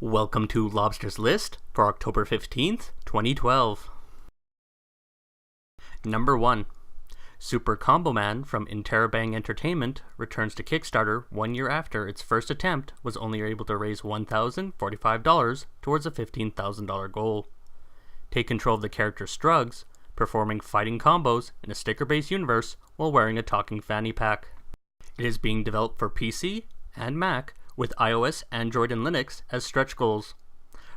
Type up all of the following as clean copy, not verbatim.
Welcome to Lobster's list for October 15th, 2012. Number 1. Super Comboman from Interabang Entertainment returns to Kickstarter 1 year after its first attempt was only able to raise $1,045 towards a $15,000 goal. Take control of the character Strugs, performing fighting combos in a sticker-based universe while wearing a talking fanny pack. It is being developed for PC and Mac, with iOS, Android, and Linux as stretch goals.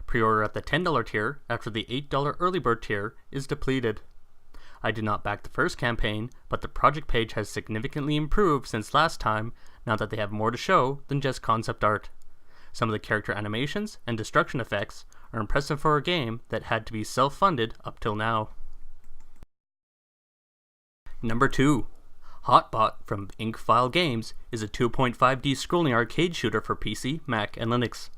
Pre-order at the $10 tier after the $8 early bird tier is depleted. I did not back the first campaign, but the project page has significantly improved since last time now that they have more to show than just concept art. Some of the character animations and destruction effects are impressive for a game that had to be self-funded up till now. Number 2. HotBot from Inkfile Games is a 2.5D scrolling arcade shooter for PC, Mac, and Linux.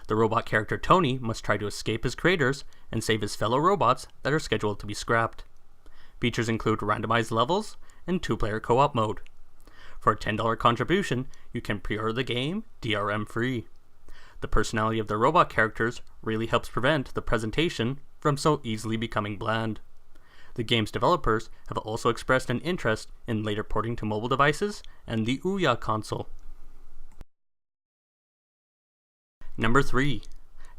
The robot character Tony must try to escape his creators and save his fellow robots that are scheduled to be scrapped. Features include randomized levels and 2-player co-op mode. For a $10 contribution, you can pre-order the game DRM free. The personality of the robot characters really helps prevent the presentation from so easily becoming bland. The game's developers have also expressed an interest in later porting to mobile devices and the Ouya console. Number 3.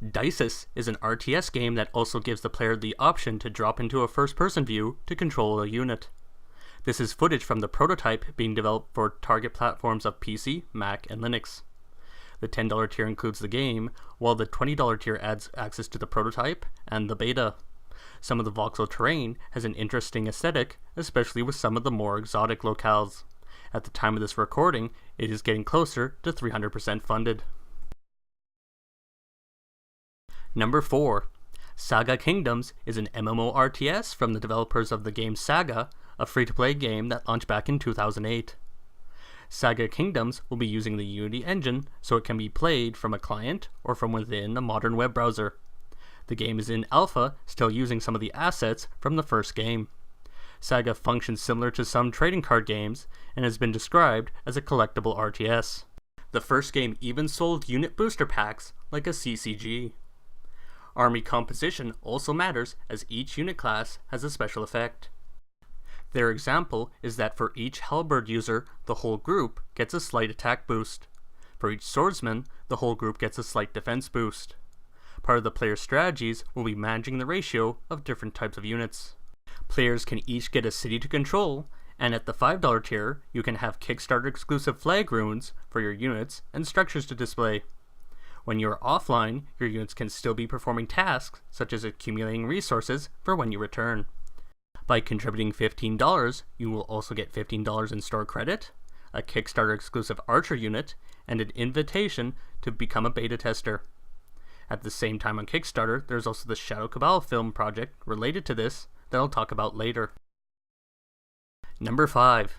Dysis is an RTS game that also gives the player the option to drop into a first-person view to control a unit. This is footage from the prototype being developed for target platforms of PC, Mac, and Linux. The $10 tier includes the game, while the $20 tier adds access to the prototype and the beta. Some of the voxel terrain has an interesting aesthetic, especially with some of the more exotic locales. At the time of this recording, it is getting closer to 300% funded. Number 4. Saga Kingdoms is an MMORTS from the developers of the game Saga, a free-to-play game that launched back in 2008. Saga Kingdoms will be using the Unity engine, so it can be played from a client or from within a modern web browser. The game is in alpha, still using some of the assets from the first game. Saga functions similar to some trading card games and has been described as a collectible RTS. The first game even sold unit booster packs like a CCG. Army composition also matters as each unit class has a special effect. Their example is that for each halberd user, the whole group gets a slight attack boost. For each swordsman, the whole group gets a slight defense boost. Part of the player's strategies will be managing the ratio of different types of units. Players can each get a city to control, and at the $5 tier, you can have Kickstarter exclusive flag runes for your units and structures to display. When you are offline, your units can still be performing tasks such as accumulating resources for when you return. By contributing $15, you will also get $15 in store credit, a Kickstarter exclusive archer unit, and an invitation to become a beta tester. At the same time on Kickstarter, there's also the Shadow Cabal film project related to this that I'll talk about later. Number 5.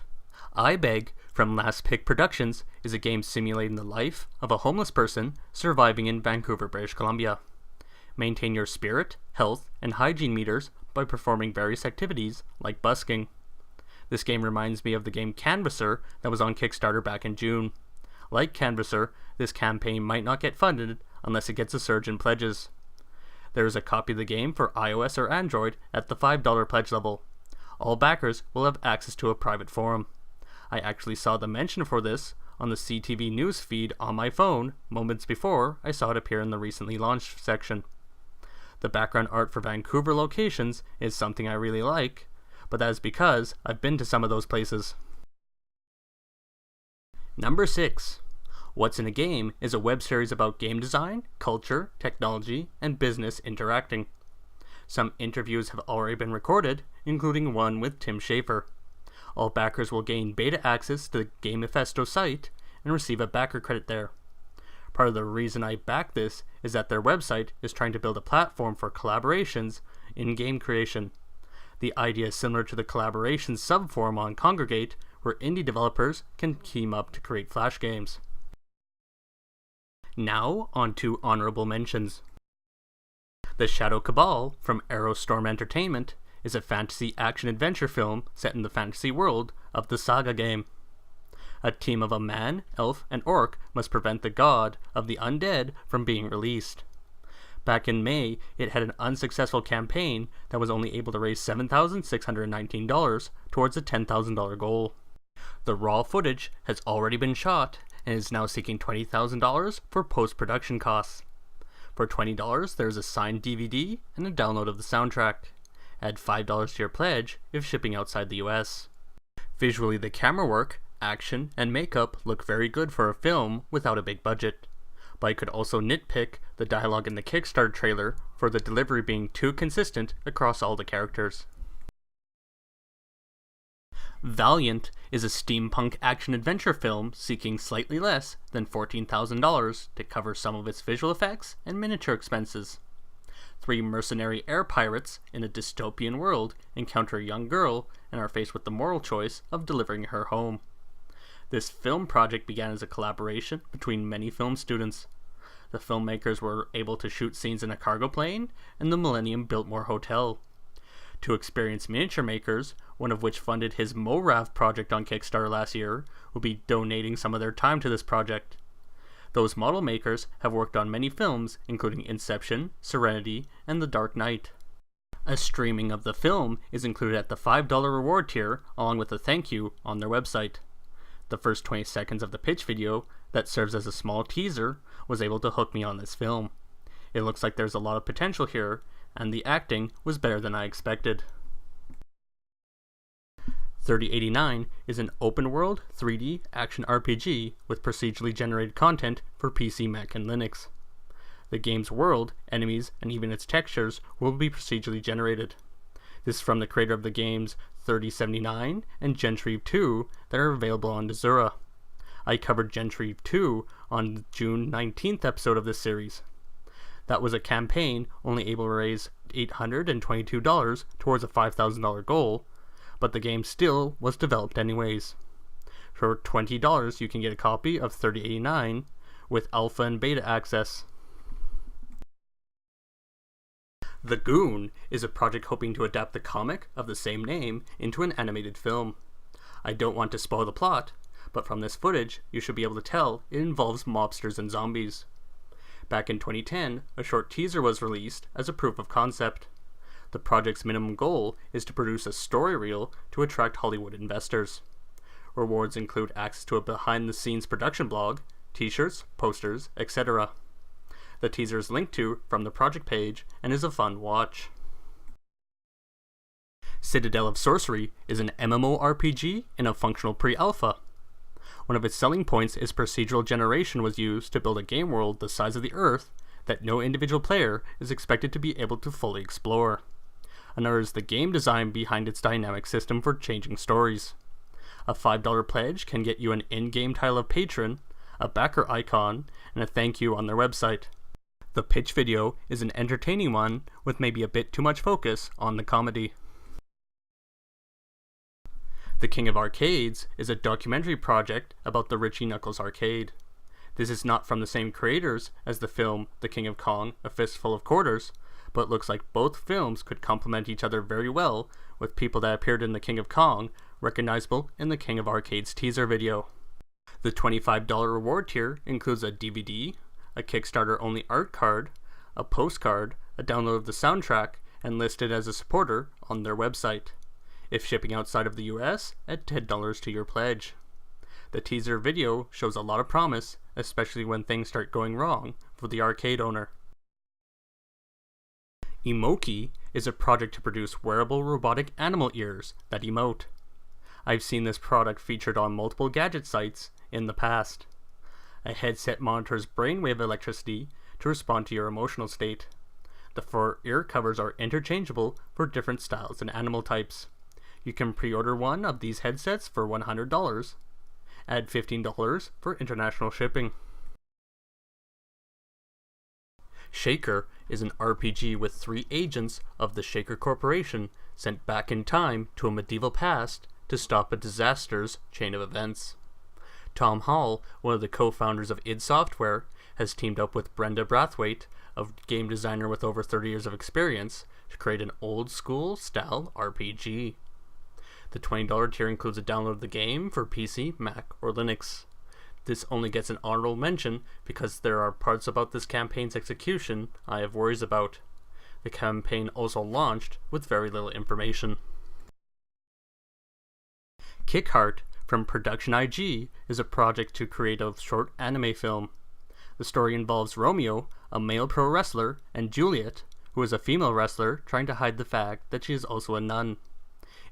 iBeg from Last Pick Productions is a game simulating the life of a homeless person surviving in Vancouver, British Columbia. Maintain your spirit, health, and hygiene meters by performing various activities like busking. This game reminds me of the game Canvasser that was on Kickstarter back in June. Like Canvasser, this campaign might not get funded unless it gets a surge in pledges. There is a copy of the game for iOS or Android at the $5 pledge level. All backers will have access to a private forum. I actually saw the mention for this on the CTV news feed on my phone moments before I saw it appear in the recently launched section. The background art for Vancouver locations is something I really like, but that is because I've been to some of those places. Number 6. What's in a Game is a web series about game design, culture, technology, and business interacting. Some interviews have already been recorded, including one with Tim Schafer. All backers will gain beta access to the Game Mephisto site and receive a backer credit there. Part of the reason I back this is that their website is trying to build a platform for collaborations in game creation. The idea is similar to the collaborations subforum on Congregate, where indie developers can team up to create flash games. Now, on to honorable mentions. The Shadow Cabal from Aerostorm Entertainment is a fantasy action-adventure film set in the fantasy world of the Saga game. A team of a man, elf, and orc must prevent the god of the undead from being released. Back in May, it had an unsuccessful campaign that was only able to raise $7,619 towards a $10,000 goal. The raw footage has already been shot and is now seeking $20,000 for post-production costs. For $20, there is a signed DVD and a download of the soundtrack. Add $5 to your pledge if shipping outside the US. Visually, the camera work, action, and makeup look very good for a film without a big budget. But I could also nitpick the dialogue in the Kickstarter trailer for the delivery being too consistent across all the characters. Valiant is a steampunk action-adventure film seeking slightly less than $14,000 to cover some of its visual effects and miniature expenses. 3 mercenary air pirates in a dystopian world encounter a young girl and are faced with the moral choice of delivering her home. This film project began as a collaboration between many film students. The filmmakers were able to shoot scenes in a cargo plane, and the Millennium Biltmore Hotel. 2 experienced miniature makers, one of which funded his MoRav project on Kickstarter last year, will be donating some of their time to this project. Those model makers have worked on many films, including Inception, Serenity, and The Dark Knight. A streaming of the film is included at the $5 reward tier, along with a thank you on their website. The first 20 seconds of the pitch video, that serves as a small teaser, was able to hook me on this film. It looks like there's a lot of potential here, and the acting was better than I expected. 3089 is an open-world 3D action RPG with procedurally generated content for PC, Mac, and Linux. The game's world, enemies, and even its textures will be procedurally generated. This is from the creator of the games 3079 and Gentry 2 that are available on Desura. I covered Gentry 2 on the June 19th episode of this series. That was a campaign only able to raise $822 towards a $5,000 goal, but the game still was developed anyways. For $20, you can get a copy of 3089 with alpha and beta access. The Goon is a project hoping to adapt the comic of the same name into an animated film. I don't want to spoil the plot, but from this footage, you should be able to tell it involves mobsters and zombies. Back in 2010, a short teaser was released as a proof of concept. The project's minimum goal is to produce a story reel to attract Hollywood investors. Rewards include access to a behind-the-scenes production blog, t-shirts, posters, etc. The teaser is linked to from the project page and is a fun watch. Citadel of Sorcery is an MMORPG in a functional pre-alpha. One of its selling points is procedural generation was used to build a game world the size of the Earth that no individual player is expected to be able to fully explore. Another is the game design behind its dynamic system for changing stories. A $5 pledge can get you an in-game title of patron, a backer icon, and a thank you on their website. The pitch video is an entertaining one with maybe a bit too much focus on the comedy. The King of Arcades is a documentary project about the Richie Knuckles arcade. This is not from the same creators as the film The King of Kong, A Fistful of Quarters, but looks like both films could complement each other very well, with people that appeared in The King of Kong recognizable in the King of Arcades teaser video. The $25 reward tier includes a DVD, a Kickstarter-only art card, a postcard, a download of the soundtrack, and listed as a supporter on their website. If shipping outside of the US, add $10 to your pledge. The teaser video shows a lot of promise, especially when things start going wrong for the arcade owner. EMOKI is a project to produce wearable robotic animal ears that emote. I've seen this product featured on multiple gadget sites in the past. A headset monitors brainwave electricity to respond to your emotional state. The 4 ear covers are interchangeable for different styles and animal types. You can pre-order one of these headsets for $100. Add $15 for international shipping. Shaker is an RPG with 3 agents of the Shaker Corporation sent back in time to a medieval past to stop a disaster's chain of events. Tom Hall, one of the co-founders of id Software, has teamed up with Brenda Brathwaite, a game designer with over 30 years of experience, to create an old-school style RPG. The $20 tier includes a download of the game for PC, Mac, or Linux. This only gets an honorable mention because there are parts about this campaign's execution I have worries about. The campaign also launched with very little information. Kickheart from Production IG is a project to create a short anime film. The story involves Romeo, a male pro wrestler, and Juliet, who is a female wrestler trying to hide the fact that she is also a nun.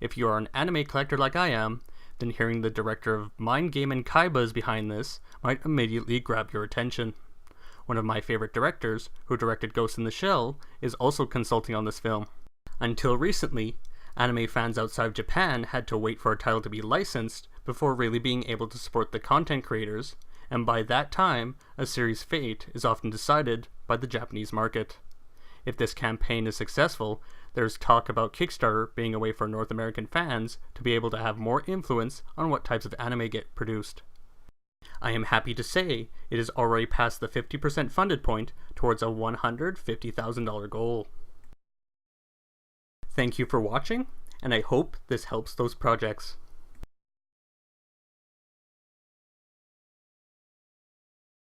If you are an anime collector like I am, then hearing the director of Mind Game and Kaiba is behind this might immediately grab your attention. One of my favorite directors, who directed Ghost in the Shell, is also consulting on this film. Until recently, anime fans outside of Japan had to wait for a title to be licensed before really being able to support the content creators, and by that time, a series' fate is often decided by the Japanese market. If this campaign is successful, there's talk about Kickstarter being a way for North American fans to be able to have more influence on what types of anime get produced. I am happy to say it is already past the 50% funded point towards a $150,000 goal. Thank you for watching, and I hope this helps those projects.